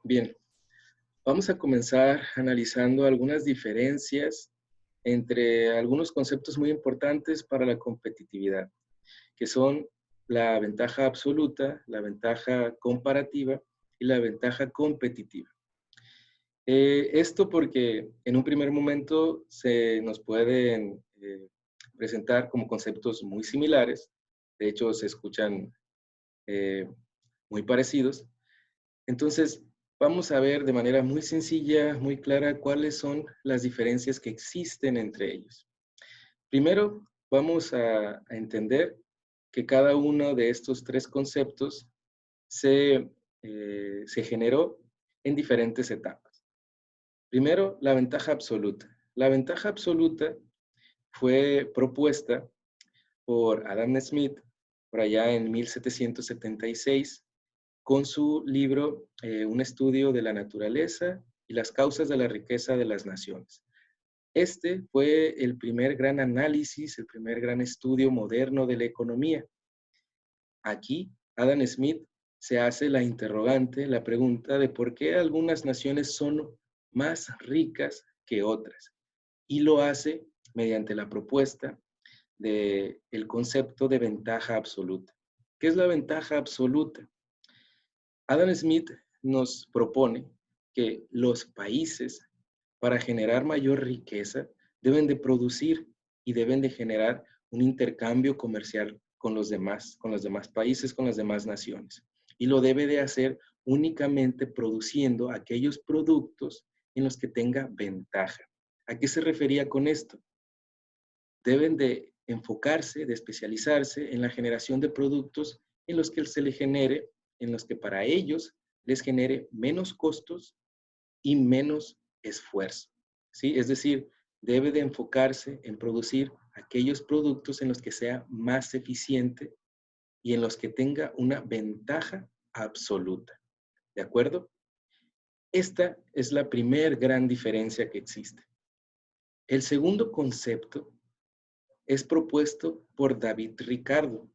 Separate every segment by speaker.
Speaker 1: Bien, vamos a comenzar analizando algunas diferencias entre algunos conceptos muy importantes para la competitividad, que son la ventaja absoluta, la ventaja comparativa y la ventaja competitiva. Esto porque en un primer momento se nos pueden presentar como conceptos muy similares, de hecho se escuchan eh, muy parecidos. Entonces, vamos a ver de manera muy sencilla, muy clara, cuáles son las diferencias que existen entre ellos. Primero, vamos a entender que cada uno de estos tres conceptos se generó en diferentes etapas. Primero, la ventaja absoluta. La ventaja absoluta fue propuesta por Adam Smith por allá en 1776 con su libro Un estudio de la naturaleza y las causas de la riqueza de las naciones. Este fue el primer gran análisis, el primer gran estudio moderno de la economía. Aquí, Adam Smith se hace la interrogante, la pregunta de por qué algunas naciones son más ricas que otras. Y lo hace mediante la propuesta del concepto de ventaja absoluta. ¿Qué es la ventaja absoluta? Adam Smith nos propone que los países, para generar mayor riqueza, deben de producir y deben de generar un intercambio comercial con los demás países, con las demás naciones. Y lo debe de hacer únicamente produciendo aquellos productos en los que tenga ventaja. ¿A qué se refería con esto? Deben de enfocarse, de especializarse en la generación de productos en los que se les genere, en los que para ellos les genere menos costos y menos esfuerzo, ¿sí? Es decir, debe de enfocarse en producir aquellos productos en los que sea más eficiente y en los que tenga una ventaja absoluta, ¿de acuerdo? Esta es la primer gran diferencia que existe. El segundo concepto es propuesto por David Ricardo,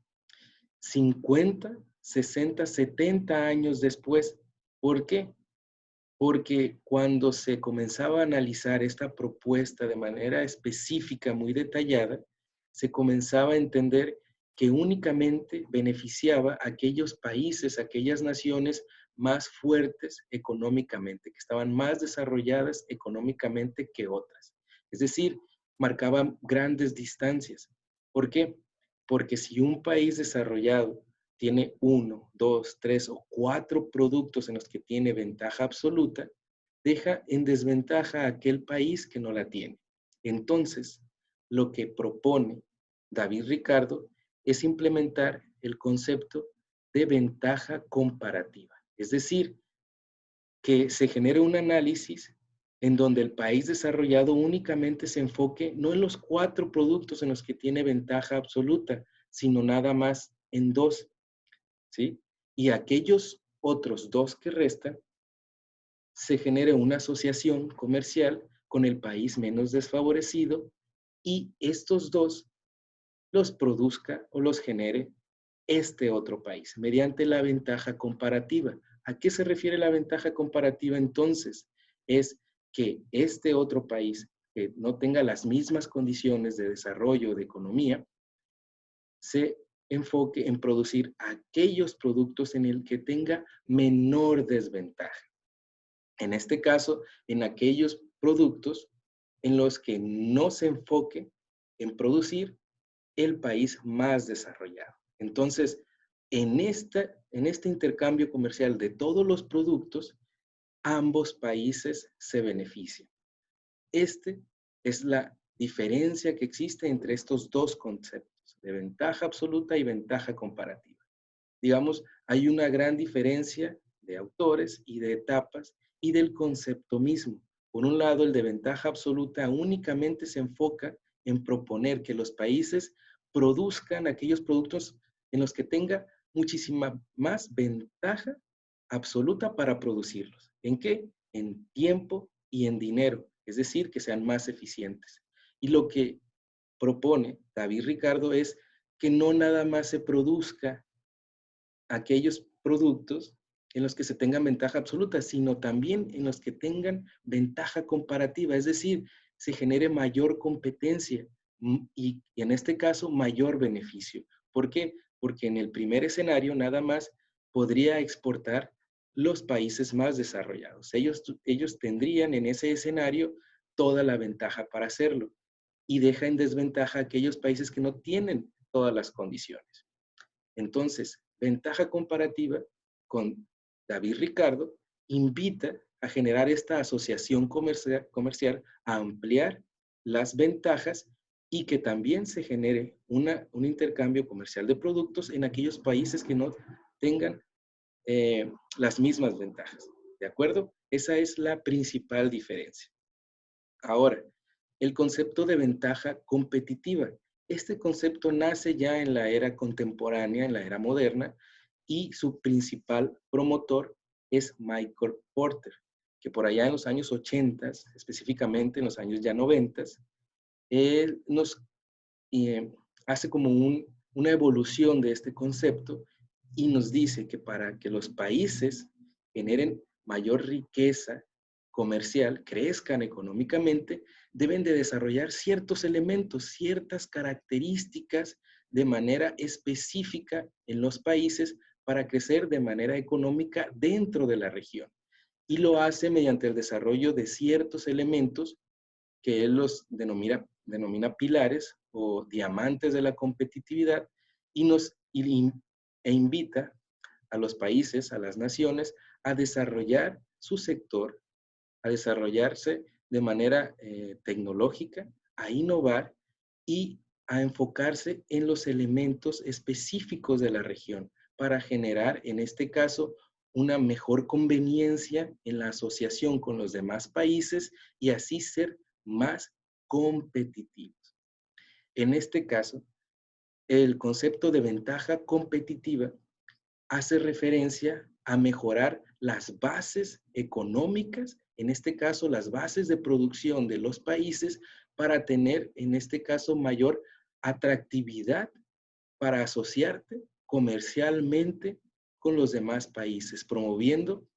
Speaker 1: 50, 60, 70 años después. ¿Por qué? Porque cuando se comenzaba a analizar esta propuesta de manera específica, muy detallada, se comenzaba a entender que únicamente beneficiaba a aquellos países, aquellas naciones más fuertes económicamente, que estaban más desarrolladas económicamente que otras. Es decir, marcaban grandes distancias. ¿Por qué? Porque si un país desarrollado tiene uno, dos, tres o cuatro productos en los que tiene ventaja absoluta, deja en desventaja a aquel país que no la tiene. Entonces, lo que propone David Ricardo es implementar el concepto de ventaja comparativa. Es decir, que se genere un análisis en donde el país desarrollado únicamente se enfoque no en los cuatro productos en los que tiene ventaja absoluta, sino nada más en dos, ¿sí? Y aquellos otros dos que restan, se genere una asociación comercial con el país menos desfavorecido y estos dos los produzca o los genere este otro país mediante la ventaja comparativa. ¿A qué se refiere la ventaja comparativa entonces? Es que este otro país que no tenga las mismas condiciones de desarrollo de economía se enfoque en producir aquellos productos en el que tenga menor desventaja. En este caso, en aquellos productos en los que no se enfoque en producir el país más desarrollado. Entonces, en este intercambio comercial de todos los productos, ambos países se benefician. Este es la diferencia que existe entre estos dos conceptos, de ventaja absoluta y ventaja comparativa. Digamos, hay una gran diferencia de autores y de etapas y del concepto mismo. Por un lado, el de ventaja absoluta únicamente se enfoca en proponer que los países produzcan aquellos productos en los que tenga muchísima más ventaja absoluta para producirlos. ¿En qué? En tiempo y en dinero, es decir, que sean más eficientes. Y lo que propone David Ricardo es que no nada más se produzca aquellos productos en los que se tengan ventaja absoluta, sino también en los que tengan ventaja comparativa, es decir, se genere mayor competencia y en este caso mayor beneficio. ¿Por qué? Porque en el primer escenario nada más podría exportar los países más desarrollados. Ellos tendrían en ese escenario toda la ventaja para hacerlo y deja en desventaja a aquellos países que no tienen todas las condiciones. Entonces, ventaja comparativa con David Ricardo invita a generar esta asociación comercial a ampliar las ventajas y que también se genere un intercambio comercial de productos en aquellos países que no tengan las mismas ventajas. ¿De acuerdo? Esa es la principal diferencia. Ahora, el concepto de ventaja competitiva. Este concepto nace ya en la era contemporánea, en la era moderna, y su principal promotor es Michael Porter, que por allá en los años 80, específicamente en los años ya 90, él nos hace como una evolución de este concepto y nos dice que para que los países generen mayor riqueza comercial, crezcan económicamente, deben de desarrollar ciertos elementos, ciertas características de manera específica en los países para crecer de manera económica dentro de la región. Y lo hace mediante el desarrollo de ciertos elementos que él los denomina pilares o diamantes de la competitividad e invita a los países, a las naciones, a desarrollar su sector, a desarrollarse de manera tecnológica, a innovar y a enfocarse en los elementos específicos de la región para generar, en este caso, una mejor conveniencia en la asociación con los demás países y así ser más competitivos. En este caso, el concepto de ventaja competitiva hace referencia a mejorar las bases económicas, en este caso las bases de producción de los países, para tener, en este caso, mayor atractividad para asociarte comercialmente con los demás países, promoviendo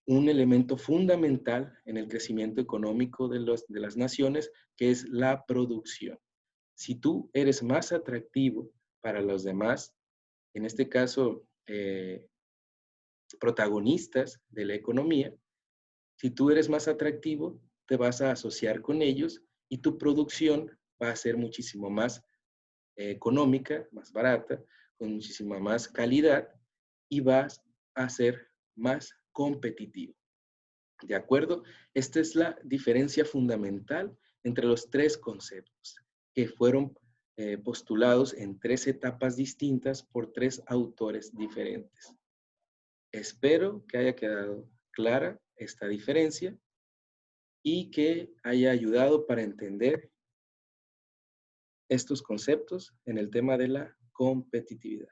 Speaker 1: un elemento fundamental en el crecimiento económico de las naciones, que es la producción. Si tú eres más atractivo para los demás, en este caso, protagonistas de la economía, si tú eres más atractivo, te vas a asociar con ellos y tu producción va a ser muchísimo más económica, más barata, con muchísima más calidad y vas a ser más competitivo. ¿De acuerdo? Esta es la diferencia fundamental entre los tres conceptos que fueron postulados en tres etapas distintas por tres autores diferentes. Espero que haya quedado clara esta diferencia y que haya ayudado para entender estos conceptos en el tema de la competitividad.